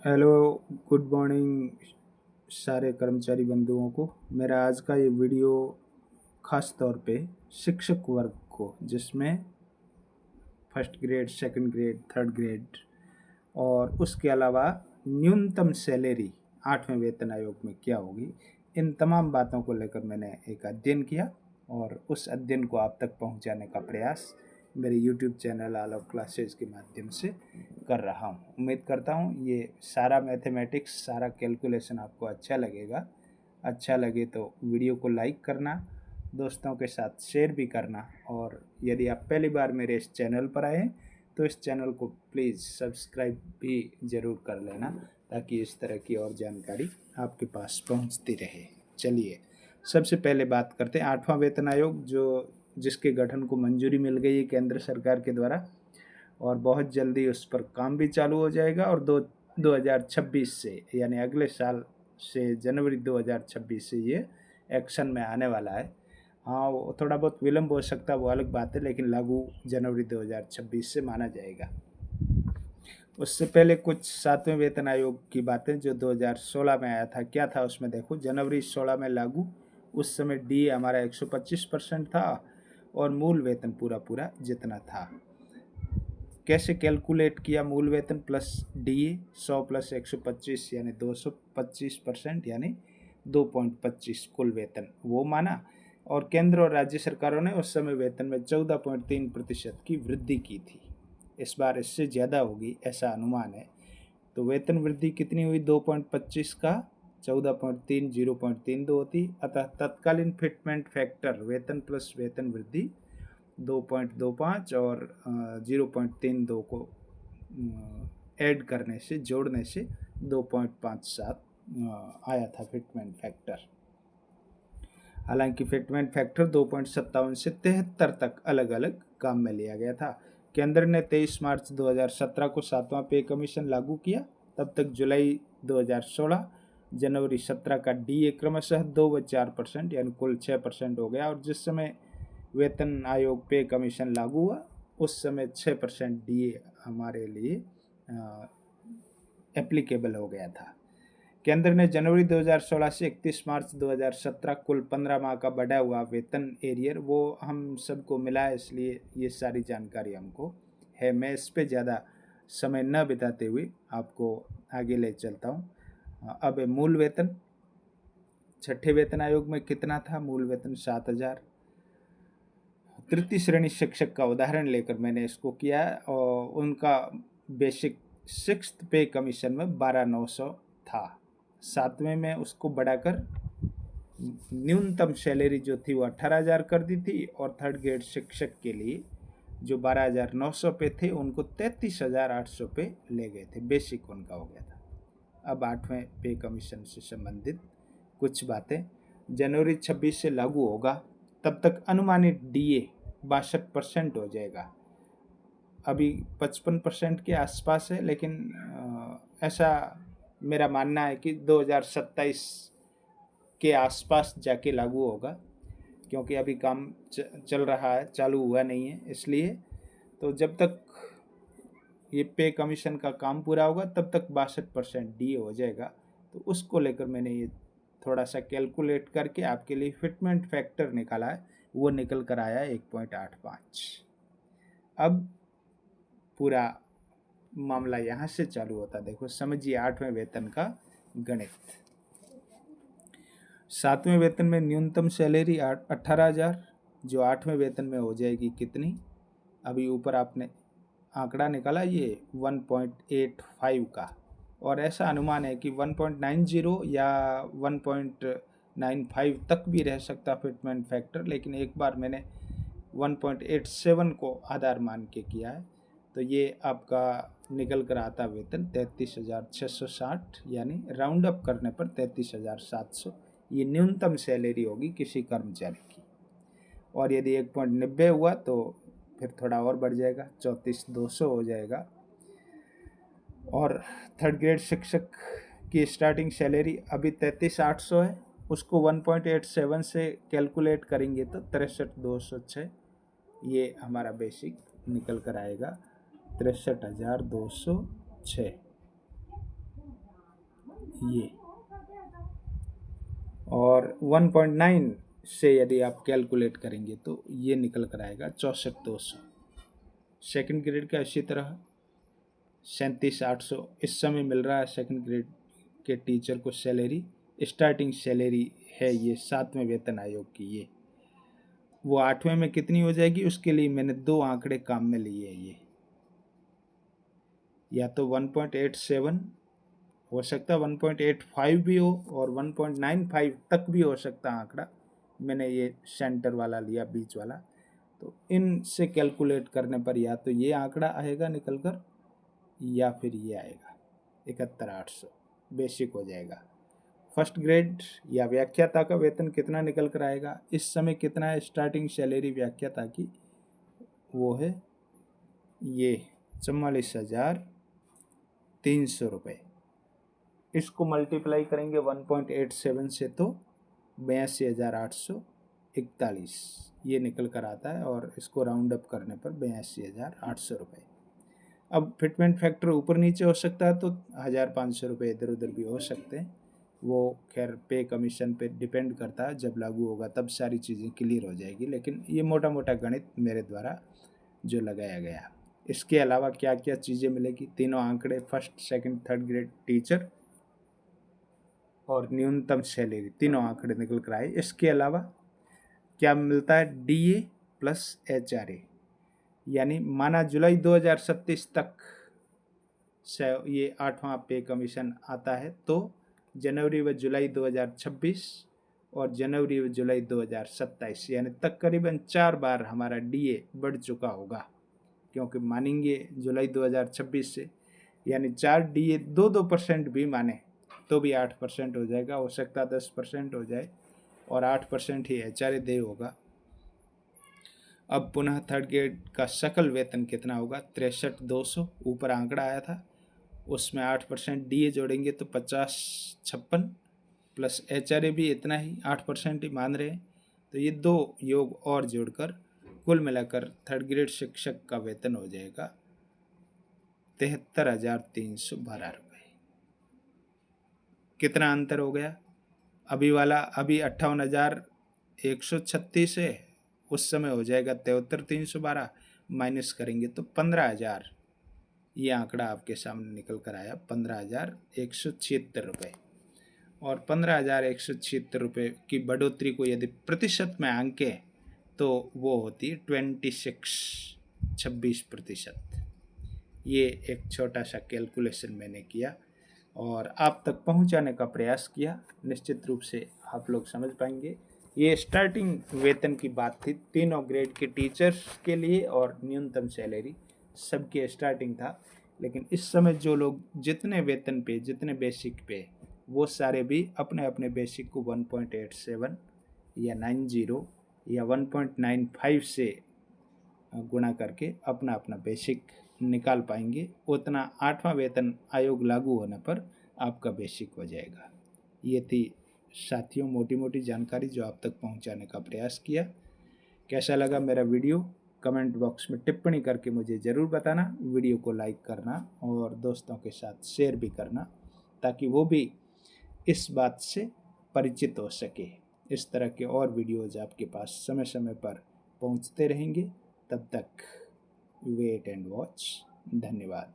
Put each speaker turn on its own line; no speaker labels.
Hello, good morning सारे कर्मचारी बंधुओं को। मेरा आज का ये वीडियो खास तौर पे शिक्षक वर्ग को, जिसमें first grade, second grade, third grade और उसके अलावा न्यूनतम सैलरी 8वें वेतन आयोग में क्या होगी, इन तमाम बातों को लेकर मैंने एक अध्ययन किया और उस अध्ययन को आप तक पहुंचाने का प्रयास मेरे YouTube चैनल आलोक क्लासेज के माध्यम से कर रहा हूं। उम्मीद करता हूं ये सारा मैथमेटिक्स, सारा कैलकुलेशन आपको अच्छा लगेगा। अच्छा लगे तो वीडियो को लाइक करना, दोस्तों के साथ शेयर भी करना, और यदि आप पहली बार मेरे इस चैनल पर आए तो इस चैनल को प्लीज़ सब्सक्राइब भी ज़रूर कर लेना, ताकि इस तरह की और जानकारी आपके पास पहुंचती रहे। चलिए सबसे पहले बात करते हैं 8वां वेतन आयोग, जिसके गठन को मंजूरी मिल गई है केंद्र सरकार के द्वारा, और बहुत जल्दी उस पर काम भी चालू हो जाएगा। और 2026 से, यानी अगले साल से, जनवरी 2026 से ये एक्शन में आने वाला है। हाँ, वो थोड़ा बहुत विलम्ब हो सकता है, वो अलग बात है, लेकिन लागू जनवरी 2026 से माना जाएगा। उससे पहले कुछ 7वें वेतन आयोग की बातें जो 2016 में आया था। क्या था उसमें देखो, जनवरी 16 में लागू। उस समय डी हमारा 125% था और मूल वेतन पूरा जितना था। कैसे कैलकुलेट किया? मूल वेतन प्लस डी, 100 प्लस 125 यानी 225%, यानी 2.25 कुल वेतन वो माना। और केंद्र और राज्य सरकारों ने उस समय वेतन में 14.3% की वृद्धि की थी। इस बार इससे ज़्यादा होगी ऐसा अनुमान है। तो वेतन वृद्धि कितनी हुई? 2.25 का 14.3 0.32 होती। अतः तत्कालीन फिटमेंट फैक्टर वेतन प्लस वेतन वृद्धि 2.25 और 0.32 को ऐड करने से, जोड़ने से 2.57 आया था फिटमेंट फैक्टर। हालांकि फिटमेंट फैक्टर 2.57 से 73 तक अलग अलग काम में लिया गया था। केंद्र ने 23 मार्च 2017 को 7वां पे कमीशन लागू किया। तब तक जुलाई 2016, जनवरी 17 का डी क्रमशः 2 व 4% यानी कुल 6% हो गया। और जिस समय वेतन आयोग पे कमीशन लागू हुआ उस समय 6% डी हमारे लिए एप्लीकेबल हो गया था। केंद्र ने जनवरी 2016 से 31 मार्च 2017 कुल 15 माह का बढ़ा हुआ वेतन एरियर, वो हम सबको मिला है, इसलिए ये सारी जानकारी हमको है। मैं इस पे ज़्यादा समय न बिताते हुए आपको आगे ले चलता हूँ। अब मूल वेतन, छठे वेतन आयोग में कितना था? मूल वेतन 7,000। तृतीय श्रेणी शिक्षक का उदाहरण लेकर मैंने इसको किया और उनका बेसिक 6th पे कमीशन में 12,900 था। 7वें में उसको बढ़ाकर न्यूनतम सैलरी जो थी वो 18,000 कर दी थी, और थर्ड ग्रेड शिक्षक के लिए जो 12,900 पे थे उनको 33,800 पे ले गए थे। बेसिक उनका हो गया था। अब 8वें पे कमीशन से संबंधित कुछ बातें। जनवरी 26 से लागू होगा, तब तक अनुमानित डीए 62% हो जाएगा। अभी 55% के आसपास है, लेकिन ऐसा मेरा मानना है कि 2027 के आसपास जाके लागू होगा, क्योंकि अभी काम चल रहा है, चालू हुआ नहीं है। इसलिए तो जब तक ये पे कमीशन का काम पूरा होगा तब तक 62% डी हो जाएगा। तो उसको लेकर मैंने ये थोड़ा सा कैलकुलेट करके आपके लिए फिटमेंट फैक्टर निकाला है, वो निकल कर आया 1.85। अब पूरा मामला यहाँ से चालू होता। देखो समझिए 8वें वेतन का गणित। 7वें वेतन में न्यूनतम सैलरी 18,000, जो 8वें वेतन में हो जाएगी कितनी? अभी ऊपर आपने आंकड़ा निकाला ये 1.85 का, और ऐसा अनुमान है कि 1.90 या 1.95 तक भी रह सकता फिटमेंट फैक्टर, लेकिन एक बार मैंने 1.87 को आधार मान के किया है। तो ये आपका निकल कर आता वेतन 33,660, यानी राउंड अप करने पर 33,700 ये न्यूनतम सैलरी होगी किसी कर्मचारी की। और यदि 1.90 हुआ तो फिर थोड़ा और बढ़ जाएगा, 34,200 हो जाएगा। और थर्ड ग्रेड शिक्षक की स्टार्टिंग सैलरी अभी 33,800 है, उसको 1.87 से कैलकुलेट करेंगे तो 63,206 ये हमारा बेसिक निकल कर आएगा, 63,206। ये, और 1.9 से यदि आप कैलकुलेट करेंगे तो ये निकल कर आएगा 64,200। सेकंड ग्रेड का इसी तरह 37,800 इस समय मिल रहा है सेकंड ग्रेड के टीचर को सैलरी। स्टार्टिंग सैलरी है ये 7वें वेतन आयोग की। ये वो 8वें में कितनी हो जाएगी उसके लिए मैंने 2 आंकड़े काम में लिए। ये या तो 1.87 हो सकता है, 1.85 भी हो, और 1.95 तक भी हो सकता है आंकड़ा। मैंने ये सेंटर वाला लिया, बीच वाला। तो इनसे कैलकुलेट करने पर या तो ये आंकड़ा आएगा निकल कर, या फिर ये आएगा 71,800 बेसिक हो जाएगा। फर्स्ट ग्रेड या व्याख्याता का वेतन कितना निकल कर आएगा इस समय, कितना है स्टार्टिंग सैलरी व्याख्याता की, वो है ये 44,300 रुपये। इसको मल्टीप्लाई करेंगे 1.87 से तो 82,841 ये निकल कर आता है, और इसको राउंड अप करने पर 82,800 रुपये। अब फिटमेंट फैक्टर ऊपर नीचे हो सकता है तो 1,500 रुपये इधर उधर भी हो सकते हैं। वो खैर पे कमीशन पे डिपेंड करता है, जब लागू होगा तब सारी चीज़ें क्लियर हो जाएगी, लेकिन ये मोटा मोटा गणित मेरे द्वारा जो लगाया गया। इसके अलावा क्या क्या चीज़ें मिलेगी, तीनों आंकड़े first second third grade teacher और न्यूनतम सैलरी, तीनों आंकड़े निकल कर आए। इसके अलावा क्या मिलता है, डीए प्लस एचआरए, यानी माना जुलाई 2027 तक से ये 8वां पे कमीशन आता है, तो जनवरी व जुलाई 2026 और जनवरी व जुलाई 2027 यानी तकरीबन 4 बार हमारा डीए बढ़ चुका होगा, क्योंकि मानेंगे जुलाई 2026 से, यानी 4 डीए 2% भी माने तो भी 8% हो जाएगा, हो सकता है 10% हो जाए, और 8% ही एचआरए दे होगा। अब पुनः थर्ड ग्रेड का सकल वेतन कितना होगा, 63,200 ऊपर आंकड़ा आया था, उसमें 8% डीए जोड़ेंगे तो 50,56 प्लस एचआरए भी इतना ही 8% ही मान रहे हैं, तो ये 2 योग और जोड़कर कुल मिलाकर थर्ड ग्रेड शिक्षक का वेतन हो जाएगा 73,312 रुपये। कितना अंतर हो गया, अभी वाला अभी 58,136 है, उस समय हो जाएगा 73,312, माइनस करेंगे तो 15,000, ये आंकड़ा आपके सामने निकल कर आया 15,176 रुपये। और 15,176 रुपये की बढ़ोतरी को यदि प्रतिशत में आंके तो वो होती है 26%। ये एक छोटा सा कैलकुलेशन मैंने किया और आप तक पहुंचाने का प्रयास किया। निश्चित रूप से आप लोग समझ पाएंगे। ये स्टार्टिंग वेतन की बात थी तीनों ग्रेड के टीचर्स के लिए, और न्यूनतम सैलरी सबके स्टार्टिंग था। लेकिन इस समय जो लोग जितने वेतन पे, जितने बेसिक पे, वो सारे भी अपने अपने बेसिक को 1.87 या 90 या 1.95 से गुणा करके अपना अपना बेसिक निकाल पाएंगे। उतना 8वां वेतन आयोग लागू होने पर आपका बेसिक हो जाएगा। ये थी साथियों मोटी मोटी जानकारी जो आप तक पहुंचाने का प्रयास किया। कैसा लगा मेरा वीडियो, कमेंट बॉक्स में टिप्पणी करके मुझे ज़रूर बताना। वीडियो को लाइक करना और दोस्तों के साथ शेयर भी करना, ताकि वो भी इस बात से परिचित हो सके। इस तरह के और वीडियोज़ आपके पास समय समय पर पहुंचते रहेंगे। तब तक वेट एंड वॉच। धन्यवाद।